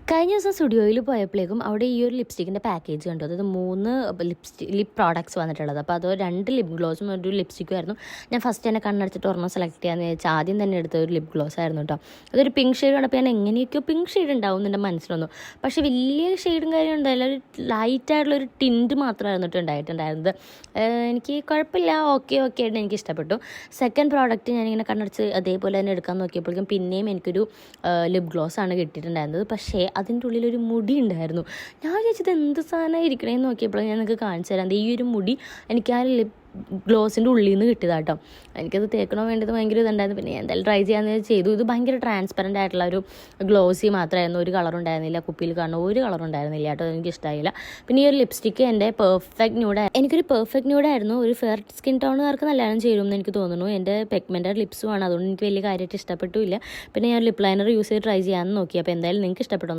കഴിഞ്ഞ ദിവസം സ്റ്റുഡിയോയിൽ പോയപ്പോഴേക്കും അവിടെ ഈ ഒരു ലിപ്സ്റ്റിക്കിൻ്റെ പാക്കേജ് കണ്ടു. അതായത് 3 ലിപ് പ്രോഡക്ട്സ് വന്നിട്ടുള്ളത്. അപ്പോൾ അത് 2 ലിപ് ഗ്ലോസും ഒരു ലിപ്സ്റ്റിക്കും ആയിരുന്നു. ഞാൻ ഫസ്റ്റ് തന്നെ കണ്ണടച്ചിട്ട് ഒരെണ്ണം സെലക്ട് ചെയ്യാമെന്ന് വിചാരിച്ചാൽ ആദ്യം തന്നെ എടുത്ത ഒരു ലിപ് ഗ്ലോസ് ആയിരുന്നു കേട്ടോ. അതൊരു പിങ്ക് ഷെയ്ഡ് കണ്ടപ്പോൾ ഞാൻ എങ്ങനെയൊക്കെയോ പിങ്ക് ഷെയ്ഡ് ഉണ്ടാവും എൻ്റെ മനസ്സിലൊന്നും. പക്ഷേ വലിയ ഷെയ്ഡും കാര്യം ഉണ്ടായില്ല. ഒരു ലൈറ്റായിട്ടുള്ളൊരു ടിൻറ്റ് മാത്രമായിരുന്നു ഉണ്ടായിട്ടുണ്ടായിരുന്നത്. എനിക്ക് കുഴപ്പമില്ല, ഓക്കെ ആയിട്ട് എനിക്ക് ഇഷ്ടപ്പെട്ടു. സെക്കൻഡ് പ്രോഡക്റ്റ് ഞാനിങ്ങനെ കണ്ണടച്ച് അതേപോലെ തന്നെ എടുക്കാൻ നോക്കിയപ്പോഴേക്കും പിന്നെയും എനിക്കൊരു ലിപ് ഗ്ലോസ് ആണ് കിട്ടിയിട്ടുണ്ടായിരുന്നത്. പക്ഷേ അതിൻ്റെ ഉള്ളിലൊരു മുടി ഉണ്ടായിരുന്നു. ഞാൻ വിചാരിച്ചത് എന്ത് സാധനം ഇരിക്കണേന്ന് നോക്കിയപ്പോൾ ഞാൻ നിങ്ങൾക്ക് കാണിച്ചു തരാം. ഈ ഒരു മുടി എനിക്ക് ആ ലിപ് ഗ്ലോസിൻ്റെ ഉള്ളിൽ നിന്ന് കിട്ടിയതാട്ടോ. എനിക്കത് തേക്കണോ വേണ്ടത് ഭയങ്കര ഇതുണ്ടായിരുന്നു. പിന്നെ ഞാൻ എന്തായാലും ട്രൈ ചെയ്യാമെന്ന് ചെയ്തു. ഇത് ഭയങ്കര ട്രാൻസ്പെറൻ്റ് ആയിട്ടുള്ള ഒരു ഗ്ലോസി മാത്രമായിരുന്നു. ഒരു കളർ ഉണ്ടായിരുന്നില്ല, കുപ്പിയിൽ കാണുന്ന ഒരു കളർ ഉണ്ടായിരുന്നില്ല കേട്ടോ. എനിക്ക് ഇഷ്ടമായില്ല. പിന്നെ ഈ ഒരു ലിപ്സ്റ്റിക്ക് എൻ്റെ പെർഫെക്റ്റ് ന്യൂഡായിരുന്നു. എനിക്കൊരു പെർഫെക്റ്റ് ന്യൂഡായിരുന്നു. ഒരു ഫെയർ സ്കിൻ ടോണുകാർക്ക് നല്ലതാണ് ചേരുമെന്ന് എനിക്ക് തോന്നുന്നു. എൻ്റെ പെഗ്മെൻറ്റഡ് ലിപ്സുമാണ്, അതുകൊണ്ട് എനിക്ക് വലിയ കാര്യമായിട്ട് ഇഷ്ടപ്പെട്ടില്ല. പിന്നെ ഞാൻ ലിപ്പ് ലൈനർ യൂസ് ചെയ്ത് ട്രൈ ചെയ്യാമെന്ന് നോക്കി. അപ്പോൾ എന്തായാലും നിങ്ങൾക്ക് ഇഷ്ടപ്പെടും.